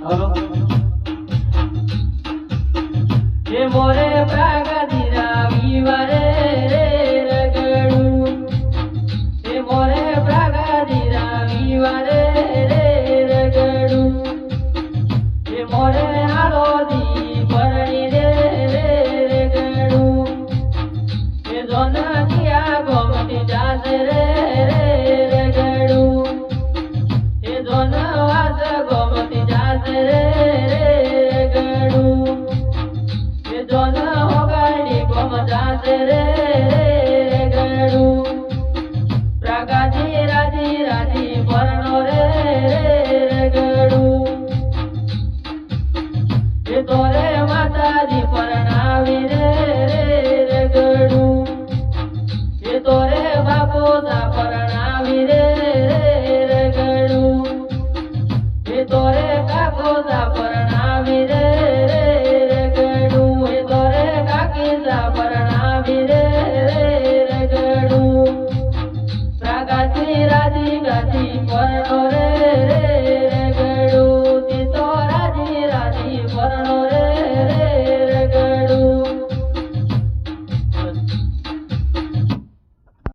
hello એ મોરે પ્રાગધીરા વિવારે રે રગડું એ મોરે પ્રાગધીરા વિવારે રે રગડું એ મોરે આળોદી પરણી રે રગડું એ જોન કિયા ગોમતી જાસે રે રગડું એ જોન વાસ ગોમતી જાસે રે રગડું એ જોન હોગાડી ગોમ જાસે રે રગડું પ્રાગાજી રાજી રાજી પરણો રે રગડું એ તોરે માતાજી પરણાવી રે રગડું એ તોરે બાપોદા પરણાવી રે રગડું એ તોરે કાકોદા પરણાવી રે રગડું એ તોરે કાકીદા પરણાવી રે રગડું પ્રાગાજી રાજી ગાજી પરણો